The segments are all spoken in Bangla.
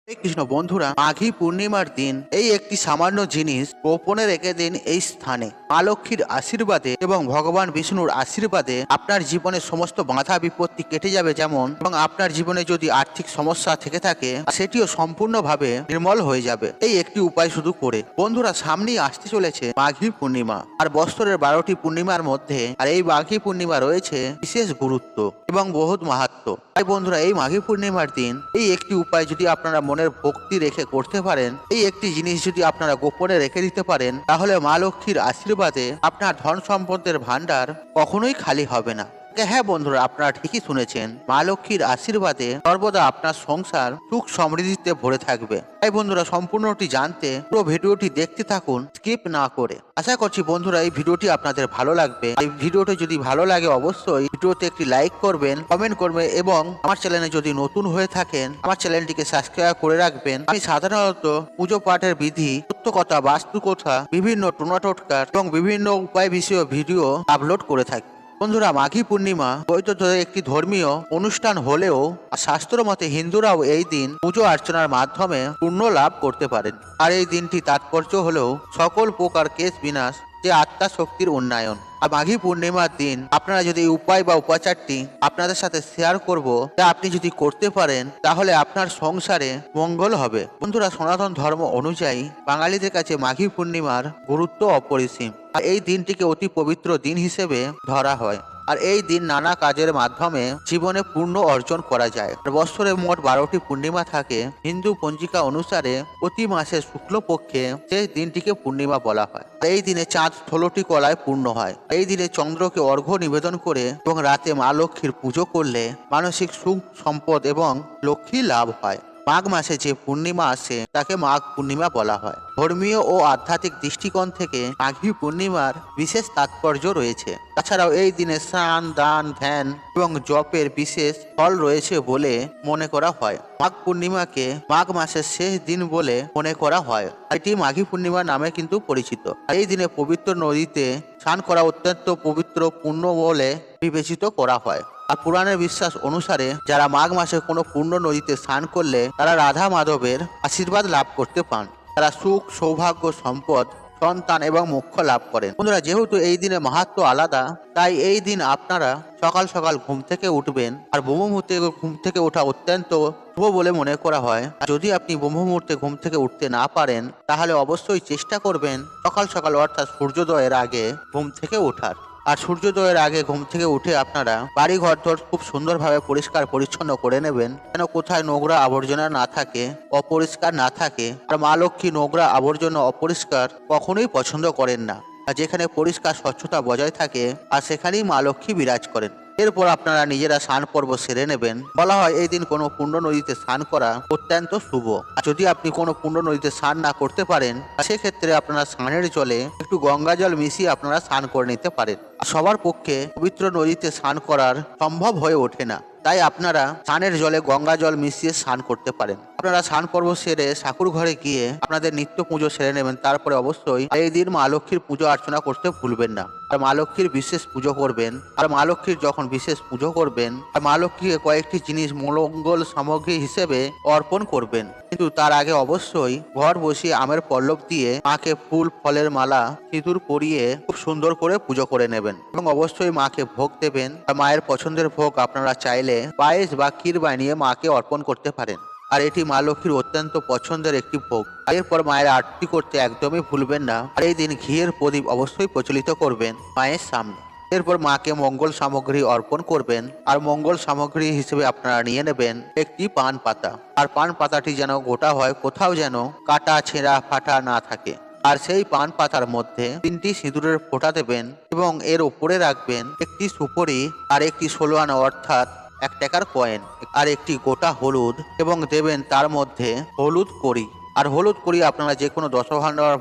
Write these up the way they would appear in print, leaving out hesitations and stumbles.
হরে কৃষ্ণ বন্ধুরা, মাঘী পূর্ণিমার দিন এই একটি সামান্য জিনিস গোপনে রেখে দিন এই স্থানে। মা লক্ষ্মীর আশীর্বাদে এবং ভগবান বিষ্ণুর আশীর্বাদে আপনার জীবনের সমস্ত বাধা বিপত্তি কেটে যাবে যেমন, এবং আপনার জীবনে যদি আর্থিক সমস্যা থেকে থাকে সেটিও সম্পূর্ণভাবে নির্মল হয়ে যাবে এই একটি উপায় শুধু করে। বন্ধুরা, সামনেই আসতে চলেছে মাঘী পূর্ণিমা, আর বৎসরের 12টি পূর্ণিমার মধ্যে আর এই মাঘী পূর্ণিমা রয়েছে বিশেষ গুরুত্ব এবং বহুত মাহাত্ম্য। তাই বন্ধুরা, এই মাঘী পূর্ণিমার দিন এই একটি উপায় যদি আপনারা মনের ভক্তি রেখে করতে পারেন, এই একটি জিনিস যদি আপনারা গোপনে রেখে দিতে পারেন, তাহলে মা লক্ষ্মীর আশীর্বাদে আপনার ধন সম্পদের ভান্ডার কখনোই খালি হবে না। হ্যাঁ বন্ধুরা, আপনারা ঠিকই শুনেছেন, মা লক্ষ্মীর আশীর্বাদে সর্বদা আপনার সংসার সুখ সমৃদ্ধিতে ভরে থাকবে। তাই বন্ধুরা, সম্পূর্ণটি জানতে পুরো ভিডিওটি দেখতে থাকুন স্কিপ না করে। আশা করছি বন্ধুরা এই ভিডিওটি আপনাদের ভালো লাগবে। এই ভিডিওটি যদি ভালো লাগে অবশ্যই ভিডিওতে একটি লাইক করবেন, কমেন্ট করবেন এবং আমার চ্যানেলে যদি নতুন হয়ে থাকেন আমার চ্যানেলটিকে সাবস্ক্রাইব করে রাখবেন। আমি সাধারণত পুজো পাঠের বিধি, সত্য কথা, বাস্তু কথা, বিভিন্ন টোনাটোটকার এবং বিভিন্ন উপায় বিষয়ে ভিডিও আপলোড করে থাকি। বন্ধুরা, মাঘী পূর্ণিমা বৈধ একটি ধর্মীয় অনুষ্ঠান হলেও শাস্ত্র মতে হিন্দুরাও এই দিন পুজো অর্চনার মাধ্যমে পুণ্য লাভ করতে পারেন। আর এই দিনটি তাৎপর্য হলেও সকল প্রকার কেশ বিনাশ, যে আত্মা শক্তির উন্নয়ন। আর মাঘী পূর্ণিমার দিন আপনারা যদি এই উপায় বা উপাচারটি আপনাদের সাথে শেয়ার করব, তা আপনি যদি করতে পারেন তাহলে আপনার সংসারে মঙ্গল হবে। বন্ধুরা, সনাতন ধর্ম অনুযায়ী বাঙালিদের কাছে মাঘী পূর্ণিমার গুরুত্ব অপরিসীম। আর এই দিনটিকে অতি পবিত্র দিন হিসেবে ধরা হয়। আর এই দিন নানা কাজের মাধ্যমে জীবনে পূর্ণ অর্জন করা যায়। বৎসরে মোট 12টি পূর্ণিমা থাকে। হিন্দু পঞ্জিকা অনুসারে প্রতি মাসের শুক্লপক্ষে সেই দিনটিকে পূর্ণিমা বলা হয়। এই দিনে চাঁদ 16টি কলায় পূর্ণ হয়। এই দিনে চন্দ্রকে অর্ঘ্য নিবেদন করে এবং রাতে মা লক্ষ্মীর পুজো করলে মানসিক সুখ, সম্পদ এবং লক্ষ্মী লাভ হয়। মাঘ মাসে যে পূর্ণিমা আসে তাকে মাঘ পূর্ণিমা বলা হয়। ধর্মীয় ও আধ্যাত্মিক দৃষ্টিকোণ থেকে মাঘী পূর্ণিমার বিশেষ তাৎপর্য রয়েছে। তাছাড়াও এই দিনে স্নান, দান, ধ্যান এবং জপের বিশেষ ফল রয়েছে বলে মনে করা হয়। মাঘ পূর্ণিমাকে মাঘ মাসের শেষ দিন বলে মনে করা হয়। এটি মাঘী পূর্ণিমা নামে কিন্তু পরিচিত। এই দিনে পবিত্র নদীতে স্নান করা অত্যন্ত পবিত্র পুণ্য বলে বিবেচিত করা হয়। আর পুরাণের বিশ্বাস অনুসারে যারা মাঘ মাসে কোনো পূর্ণ নদীতে স্নান করলে তারা রাধা মাধবের আশীর্বাদ লাভ করতে পান। তারা সুখ, সৌভাগ্য, সম্পদ, সন্তান এবং মোক্ষ লাভ করেন। বন্ধুরা, যেহেতু এই দিনে মাহাত্ম্য আলাদা, তাই এই দিন আপনারা সকাল সকাল ঘুম থেকে উঠবেন। আর ব্রহ্ম মুহূর্তে ঘুম থেকে ওঠা অত্যন্ত শুভ বলে মনে করা হয়। যদি আপনি ব্রহ্ম মুহূর্তে ঘুম থেকে উঠতে না পারেন তাহলে অবশ্যই চেষ্টা করবেন সকাল সকাল অর্থাৎ সূর্যোদয়ের আগে ঘুম থেকে ওঠার। আর সূর্যোদয়ের আগে ঘুম থেকে উঠে আপনারা বাড়ি ঘর খুব সুন্দরভাবে পরিষ্কার পরিচ্ছন্ন করে নেবেন, যেন কোথায় নোংরা আবর্জনা না থাকে, অপরিষ্কার না থাকে। আর মা লক্ষ্মী নোংরা আবর্জনা, অপরিষ্কার কখনোই পছন্দ করেন না। আর যেখানে পরিষ্কার স্বচ্ছতা বজায় থাকে আর সেখানেই মা লক্ষ্মী বিরাজ করেন। এরপর আপনারা নিজেরা স্নান পর্ব সেরে নেবেন। বলা হয় এই দিন কোনো পূর্ণ নদীতে স্নান করা অত্যন্ত শুভ। আর যদি আপনি কোনো পূর্ণ নদীতে স্নান না করতে পারেন সেক্ষেত্রে আপনারা স্নানের জলে একটু গঙ্গা জল মিশিয়ে আপনারা স্নান করে নিতে পারেন। সবার পক্ষে পবিত্র নদীতে স্নান করার সম্ভব হয়ে ওঠে না, তাই আপনারা স্নানের জলে গঙ্গা জল মিশিয়ে স্নান করতে পারেন। আপনারা স্নান পর্ব সেরে ঠাকুর ঘরে গিয়ে আপনাদের নিত্য পুজো সেরে নেবেন। তারপরে অবশ্যই এই দিন মা লক্ষ্মীর পুজো অর্চনা করতে ভুলবেন না। আর মা লক্ষ্মীর বিশেষ পুজো করবেন। আর মা লক্ষ্মীর যখন বিশেষ পুজো করবেন আর মা লক্ষ্মীকে কয়েকটি জিনিস মঙ্গল সামগ্রী হিসেবে অর্পণ করবেন। কিন্তু তার আগে অবশ্যই ঘর বসিয়ে আমের পল্লব দিয়ে মাকে ফুল, ফলের মালা, সিঁদুর পরিয়ে খুব সুন্দর করে পুজো করে নেবেন এবং অবশ্যই মাকে ভোগ দেবেন। আর মায়ের পছন্দের ভোগ আপনারা চাইলে পায়েস বা ক্ষীর বানিয়ে মাকে অর্পণ করতে পারেন। আর এটি মা লক্ষ্মীর অত্যন্ত পছন্দের একটি ভোগ। এরপর মায়ের আরতি করতে একদমই ভুলবেন না। আর এই দিন ঘিয়ের প্রদীপ অবশ্যই প্রচলিত করবেন মায়ের সামনে। এরপর মাকে মঙ্গল সামগ্রী অর্পণ করবেন। আর মঙ্গল সামগ্রী হিসেবে আপনারা নিয়ে নেবেন একটি পান পাতা। আর পান পাতাটি যেন গোটা হয়, কোথাও যেন কাটা, ছেঁড়া, ফাটা না থাকে। আর সেই পান পাতার মধ্যে 3টি সিঁদুরের ফোঁটা দেবেন এবং এর উপরে রাখবেন একটি সুপরি আর একটি 16 আনা অর্থাৎ 1 টাকার কয়েন আর একটি গোটা হলুদ এবং দেবেন তার মধ্যে হলুদ কড়ি। আর হলুদ কড়ি আপনারা যে কোনো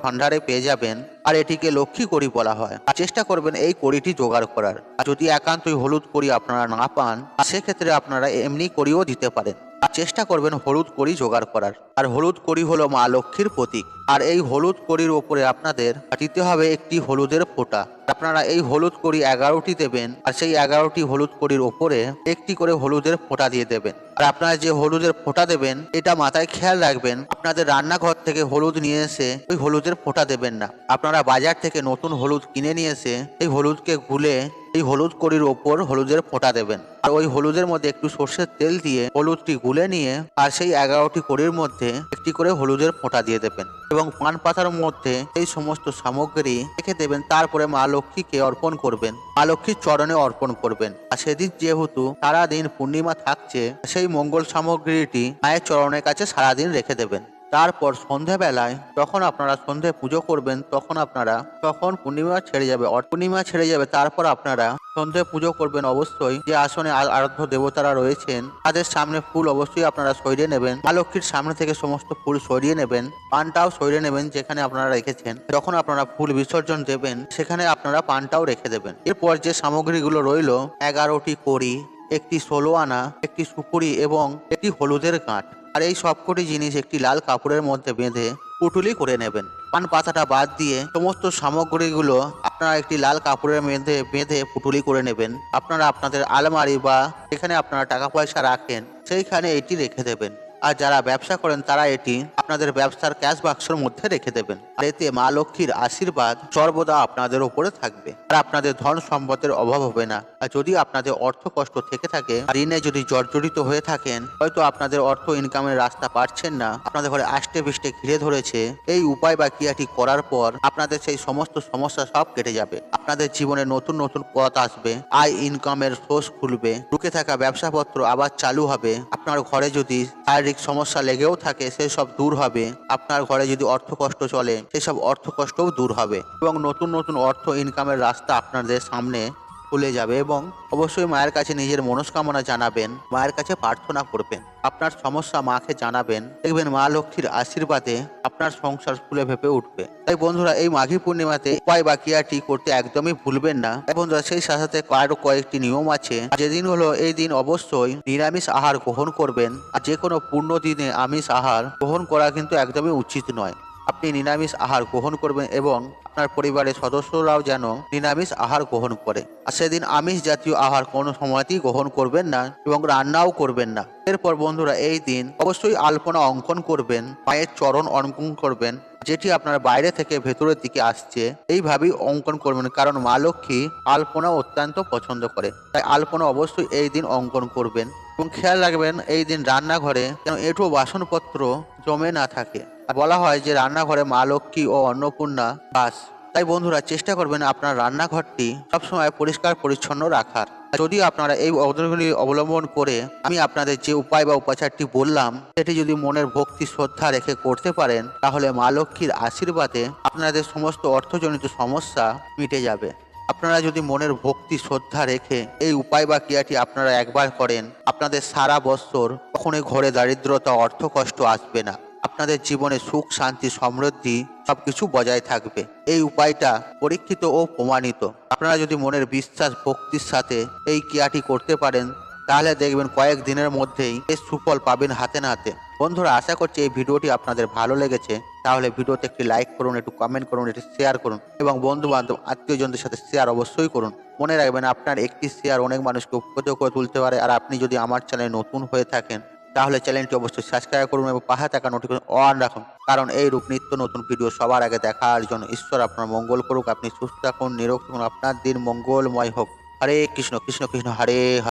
ভান্ডারে পেয়ে যাবেন। আর এটিকে লক্ষ্মী কড়ি বলা হয়। আর চেষ্টা করবেন এই কড়িটি জোগাড় করার। আর যদি একান্তই হলুদ কড়ি আপনারা না পান সেক্ষেত্রে আপনারা এমনি কড়িও দিতে পারেন। আর চেষ্টা করবেন হলুদ কড়ি জোগাড় করার। আর হলুদ কড়ি হলো মা লক্ষ্মীর প্রতীক। আর এই হলুদ কড়ির ওপরে আপনাদের দিতে হবে একটি হলুদের ফোঁটা। আপনারা এই হলুদ কড়ি 11টি দেবেন, আর সেই 11টি হলুদ কড়ির ওপরে একটি করে হলুদের ফোঁটা দিয়ে দেবেন। আর আপনারা যে হলুদের ফোঁটা দেবেন এটা মাথায় খেয়াল রাখবেন, আপনাদের রান্নাঘর থেকে হলুদ নিয়ে এসে ওই হলুদের ফোঁটা দেবেন না। আপনারা বাজার থেকে নতুন হলুদ কিনে নিয়ে এসে এই হলুদকে গুলে এই হলুদ কড়ির ওপর হলুদের ফোঁটা দেবেন। আর ওই হলুদের মধ্যে একটু সর্ষের তেল দিয়ে হলুদটি গুলে নিয়ে আর সেই 11টি কড়ির মধ্যে একটি করে হলুদের ফোঁটা দিয়ে দেবেন এবং পান পাতার মধ্যে এই সমস্ত সামগ্রী রেখে দেবেন। তারপরে মা লক্ষ্মীকে অর্পণ করবেন, মা লক্ষ্মীর চরণে অর্পণ করবেন। আর সেদিন যেহেতু সারাদিন পূর্ণিমা থাকছে, সেই মঙ্গল সামগ্রীটি মায়ের চরণের কাছে সারাদিন রেখে দেবেন। তারপর সন্ধ্যাবেলায় যখন আপনারা সন্ধে পুজো করবেন তখন পূর্ণিমা ছেড়ে যাবে। তারপর আপনারা সন্ধে পুজো করবেন। অবশ্যই যে আসনে আরাধ্য দেবতারা রয়েছেন তাদের সামনে ফুল অবশ্যই আপনারা সরিয়ে নেবেন। মা লক্ষ্মীর সামনে থেকে সমস্ত ফুল সরিয়ে নেবেন, পানটাও সরিয়ে নেবেন যেখানে আপনারা রেখেছেন। যখন আপনারা ফুল বিসর্জন দেবেন সেখানে আপনারা পানটাও রেখে দেবেন। এরপর যে সামগ্রীগুলো রইল 11টি কড়ি, একটি 16 আনা, একটি সুপুরি এবং একটি হলুদের গাঁট, আর এই সবকটি জিনিস একটি লাল কাপড়ের মধ্যে বেঁধে পুটুলি করে নেবেন। পান পাতাটা বাদ দিয়ে সমস্ত সামগ্রীগুলো আপনারা একটি লাল কাপড়ের মধ্যে বেঁধে পুটুলি করে নেবেন। আপনারা আপনাদের আলমারি বা যেখানে আপনারা টাকা পয়সা রাখেন সেইখানে এটি রেখে দেবেন। আর যারা ব্যবসা করেন তারা এটি আপনাদের ব্যবসার ক্যাশ বাক্সের মধ্যে রেখে দেবেন। আর এতে মা লক্ষ্মীর আশীর্বাদ সর্বদা আপনাদের উপরে থাকবে আর আপনাদের ধন সম্পদের অভাব হবে না। আর যদি আপনাদের অর্থ কষ্ট থেকে থাকে, ঋণে যদি জর্জরিত হয়ে থাকেন, হয়তো আপনাদের অর্থ ইনকামের রাস্তা পাচ্ছেন না, আপনাদের ঘরে আষ্টে পৃষ্ঠে ঘিরে ধরেছে, এই উপায় বা ক্রিয়াটি করার পর আপনাদের সেই সমস্ত সমস্যা সব কেটে যাবে। আপনাদের জীবনে নতুন নতুন পথ আসবে, আয় ইনকামের সোর্স খুলবে, রুকে থাকা ব্যবসাপত্র আবার চালু হবে। আপনার ঘরে যদি শারীরিক সমস্যা লেগেও থাকে সেসব দূর হবে। আপনার ঘরে যদি অর্থ কষ্ট চলে সেসব অর্থ কষ্টও দূর হবে এবং নতুন নতুন অর্থ ইনকামের রাস্তা আপনাদের সামনে খুলে যাবে। এবং অবশ্যই মায়ের কাছে নিজের মনস্কামনা জানাবেন, মায়ের কাছে প্রার্থনা করবেন, আপনার সমস্যা মাকে জানাবেন। দেখবেন মা লক্ষ্মীর আশীর্বাদে আপনার সংসার ফুলে ভেপে উঠবে। তাই বন্ধুরা এই মাঘী পূর্ণিমাতে উপায় বা ক্রিয়াটি করতে একদমই ভুলবেন না। বন্ধুরা সেই সাথে আরো কয়েকটি নিয়ম আছে। যেদিন হলো এই দিন অবশ্যই নিরামিষ আহার গ্রহণ করবেন। আর যে কোনো পূর্ণ দিনে আমিষ আহার গ্রহণ করা কিন্তু একদমই উচিত নয়। আপনি নিরামিষ আহার গ্রহণ করবেন এবং আপনার পরিবারের সদস্যরাও যেন নিরামিষ আহার গ্রহণ করে। আর সেদিন আমিষ জাতীয় আহার কোনো সময়তেই গ্রহণ করবেন না এবং রান্নাও করবেন না। এরপর বন্ধুরা এই দিন অবশ্যই আলপনা অঙ্কন করবেন, পায়ের চরণ অঙ্কন করবেন, যেটি আপনার বাইরে থেকে ভেতরের দিকে আসছে এইভাবেই অঙ্কন করবেন, কারণ মা লক্ষ্মী আলপনা অত্যন্ত পছন্দ করে। তাই আলপনা অবশ্যই এই দিন অঙ্কন করবেন এবং খেয়াল রাখবেন এই দিন রান্নাঘরে যেন এঁটো বাসনপত্র জমে না থাকে। বলা হয় যে রান্নাঘরে মা লক্ষ্মী ও অন্নপূর্ণা বাস। তাই বন্ধুরা চেষ্টা করবেন আপনার রান্নাঘরটি সবসময় পরিষ্কার পরিচ্ছন্ন রাখার। যদি আপনারা এই পদ্ধতিগুলি অবলম্বন করে আমি আপনাদের যে উপায় বা উপাচারটি বললাম সেটি যদি মনের ভক্তি শ্রদ্ধা রেখে করতে পারেন, তাহলে মা লক্ষ্মীর আশীর্বাদে আপনাদের সমস্ত অর্থজনিত সমস্যা মিটে যাবে। আপনারা যদি মনের ভক্তি শ্রদ্ধা রেখে এই উপায় বা ক্রিয়াটি আপনারা একবার করেন, আপনাদের সারা বৎসর কখনোই ঘরে দারিদ্রতা অর্থ কষ্ট আসবে না। আপনাদের জীবনে সুখ শান্তি সমৃদ্ধি সবকিছু বজায় থাকবে। এই উপায়টা পরীক্ষিত ও প্রমাণিত। আপনারা যদি মনের বিশ্বাস ভক্তির সাথে এই ক্রিয়াটি করতে পারেন, তাহলে দেখবেন কয়েক দিনের মধ্যেই এর সুফল পাবেন হাতে নাতে। বন্ধুরা আশা করছি এই ভিডিওটি আপনাদের ভালো লেগেছে। তাহলে ভিডিওতে একটি লাইক করুন, একটু কমেন্ট করুন, একটু শেয়ার করুন এবং বন্ধু বান্ধব আত্মীয়জনদের সাথে শেয়ার অবশ্যই করুন। মনে রাখবেন আপনার একটি শেয়ার অনেক মানুষকে উপকৃত করে তুলতে পারে। আর আপনি যদি আমার চ্যানেলে নতুন হয়ে থাকেন তাহলে চ্যানেলটি অবশ্যই সাবস্ক্রাইব করুন এবং পাশে থাকা নোটিফিকেশন অন রাখুন, কারণ এই রূপ নিত্য নতুন ভিডিও সবার আগে দেখার জন্য। ঈশ্বর আপনার মঙ্গল করুক, আপনি সুস্থ থাকুন, নিরোগ থাকুন, আপনার দিন মঙ্গলময় হোক। হরে কৃষ্ণ কৃষ্ণ কৃষ্ণ হরে হরে।